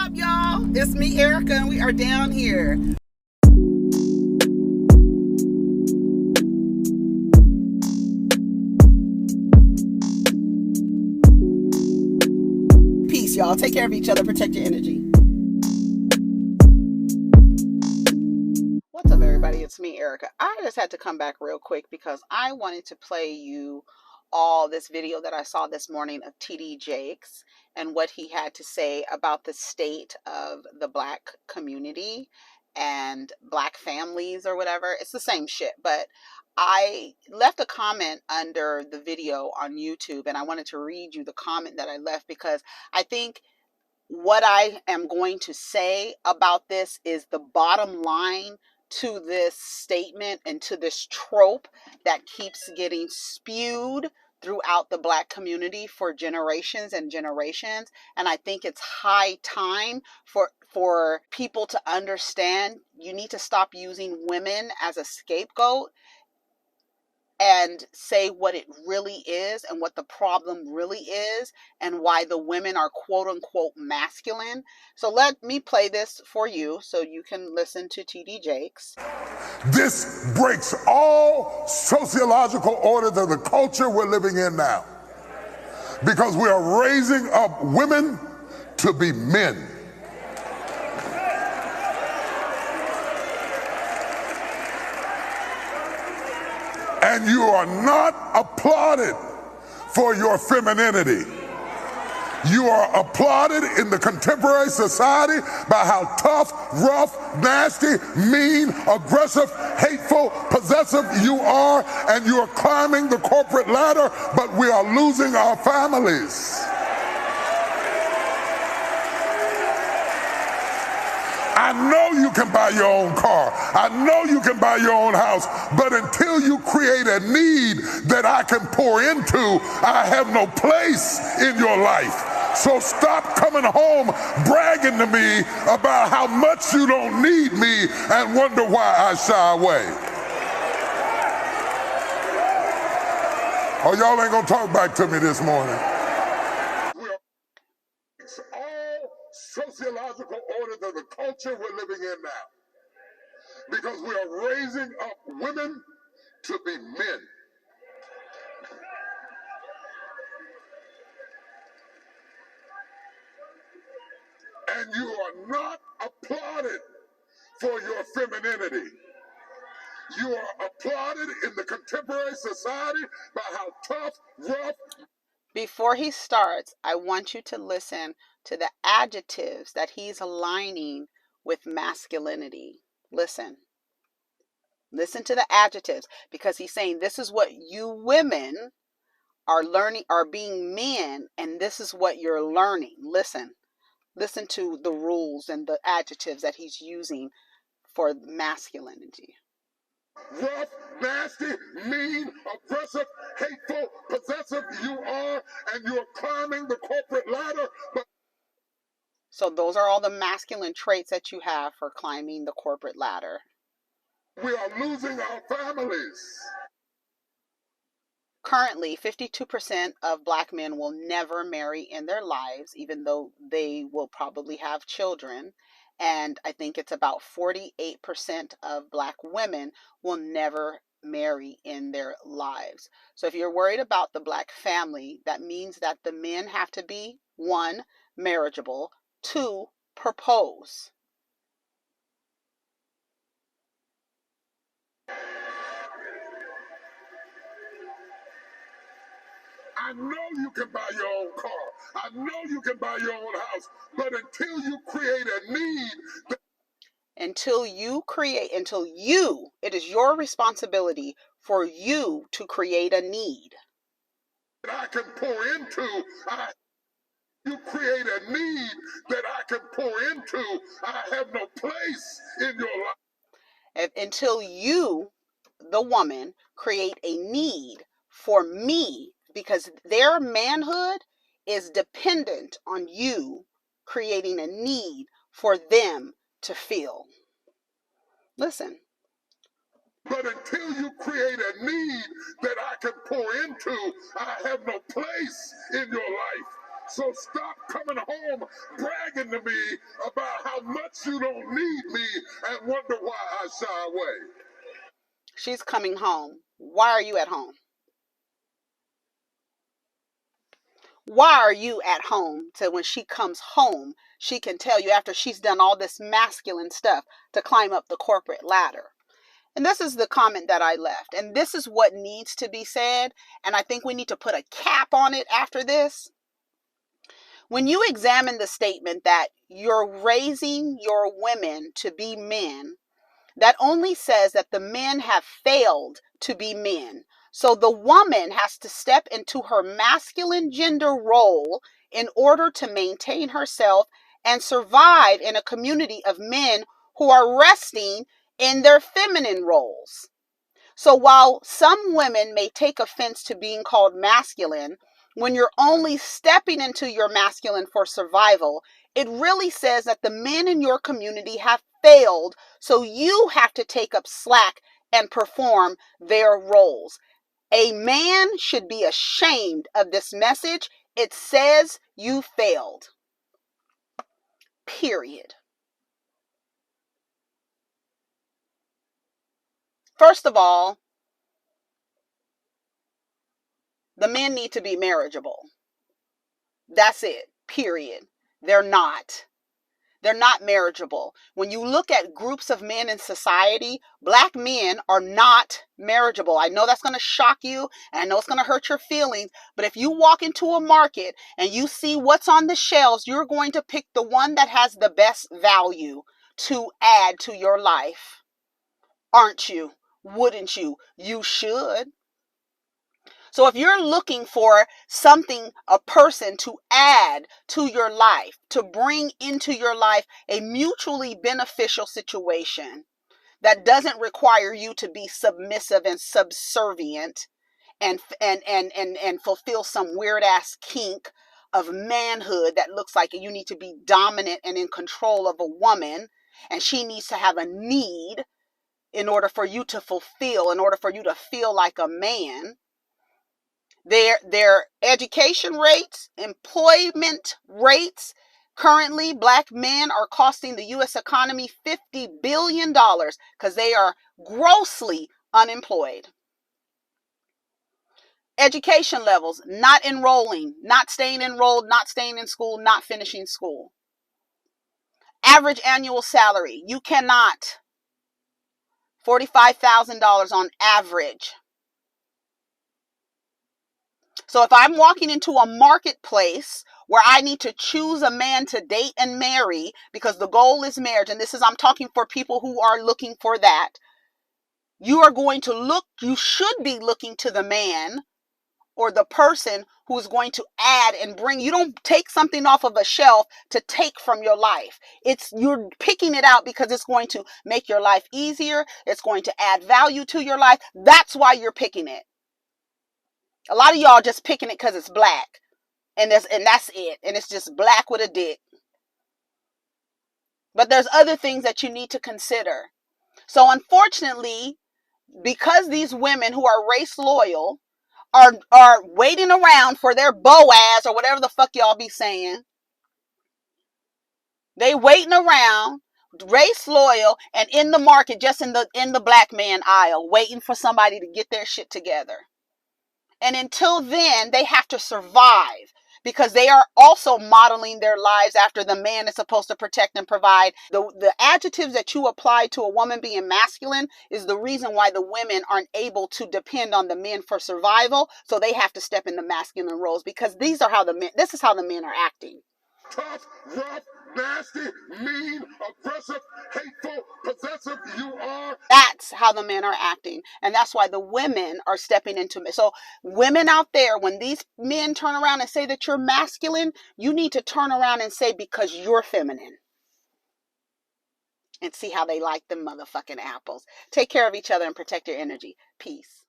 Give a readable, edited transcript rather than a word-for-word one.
up, y'all? It's me, Erica, and we are down here. Peace, y'all. Take care of each other. Protect your energy. What's up, everybody? It's me, Erica. I just had to come back real quick because I wanted to play you all this video that I saw this morning of TD Jakes and what he had to say about the state of the Black community and Black families or whatever. It's the same shit, but I left a comment under the video on YouTube, and I wanted to read you the comment that I left because I think what I am going to say about this is the bottom line to this statement and to this trope that keeps getting spewed throughout the Black community for generations and generations. And I think it's high time for people to understand you need to stop using women as a scapegoat and say what it really is and what the problem really is and why the women are quote unquote masculine. So let me play this for you so you can listen to TD Jakes. This breaks all sociological orders of the culture we're living in now, because we are raising up women to be men. And you are not applauded for your femininity. You are applauded in the contemporary society by how tough, rough, nasty, mean, aggressive, hateful, possessive you are, and you are climbing the corporate ladder, but we are losing our families. I know you can buy your own car. I know you can buy your own house. But until you create a need that I can pour into, I have no place in your life. So stop coming home bragging to me about how much you don't need me and wonder why I shy away. Oh, y'all ain't gonna talk back to me this morning. Sociological orders of the culture we're living in now, because we are raising up women to be men. And you are not applauded for your femininity. You are applauded in the contemporary society by how tough, rough. Before he starts, I want you to listen to the adjectives that he's aligning with masculinity. Listen. Listen to the adjectives, because he's saying this is what you women are learning, are being men, and this is what you're learning. Listen to the rules and the adjectives that he's using for masculinity. Rough, nasty, mean, aggressive, hateful, possessive you are, and you're climbing the corporate ladder. So those are all the masculine traits that you have for climbing the corporate ladder. We are losing our families. Currently, 52% of Black men will never marry in their lives, even though they will probably have children. And I think it's about 48% of Black women will never marry in their lives. So if you're worried about the Black family, that means that the men have to be, 1, marriageable, 2, propose. I know you can buy your own car. I know you can buy your own house. But until you create a need, it is your responsibility for you to create a need that I can pour into, you create a need that I can pour into, I have no place in your life. Until you, the woman, create a need for me, because their manhood is dependent on you creating a need for them to feel. Listen. But until you create a need that I can pour into, I have no place in your life. So stop coming home bragging to me about how much you don't need me and wonder why I shy away. She's coming home. Why are you at home? Why are you at home? So when she comes home, she can tell you after she's done all this masculine stuff to climb up the corporate ladder. And this is the comment that I left. And this is what needs to be said. And I think we need to put a cap on it after this. When you examine the statement that you're raising your women to be men, that only says that the men have failed to be men. So the woman has to step into her masculine gender role in order to maintain herself and survive in a community of men who are resting in their feminine roles. So while some women may take offense to being called masculine, when you're only stepping into your masculine for survival, it really says that the men in your community have failed, so you have to take up slack and perform their roles. A man should be ashamed of this message. It says you failed. Period. First of all, the men need to be marriageable. That's it. Period. They're not. They're not marriageable. When you look at groups of men in society, black men are not marriageable. I know that's going to shock you, and I know it's going to hurt your feelings, but if you walk into a market and you see what's on the shelves, you're going to pick the one that has the best value to add to your life. Aren't you? Wouldn't you? You should. So if you're looking for something, a person to add to your life, to bring into your life a mutually beneficial situation that doesn't require you to be submissive and subservient and fulfill some weird ass kink of manhood that looks like you need to be dominant and in control of a woman, and she needs to have a need in order for you to fulfill, in order for you to feel like a man. Their education rates, employment rates, currently black men are costing the U.S. economy $50 billion because they are grossly unemployed. Education levels, not enrolling, not staying enrolled, not staying in school, not finishing school. Average annual salary, you cannot. $45,000 on average. So if I'm walking into a marketplace where I need to choose a man to date and marry because the goal is marriage, and I'm talking for people who are looking for that, you are going to look, you should be looking to the man or the person who's going to add and bring. You don't take something off of a shelf to take from your life. You're picking it out because it's going to make your life easier. It's going to add value to your life. That's why you're picking it. A lot of y'all just picking it because it's black. And that's it. And it's just black with a dick. But there's other things that you need to consider. So unfortunately, because these women who are race loyal are waiting around for their Boaz or whatever the fuck y'all be saying. They waiting around, race loyal, and in the market, just in the black man aisle, waiting for somebody to get their shit together. And until then, they have to survive because they are also modeling their lives after the man is supposed to protect and provide. The adjectives that you apply to a woman being masculine is the reason why the women aren't able to depend on the men for survival. So they have to step in the masculine roles because this is how the men are acting. Tough, rough, nasty, mean, aggressive, hateful, possessive, you are. That's how the men are acting. And that's why the women are stepping into it. So women out there, when these men turn around and say that you're masculine, you need to turn around and say because you're feminine. And see how they like them motherfucking apples. Take care of each other and protect your energy. Peace.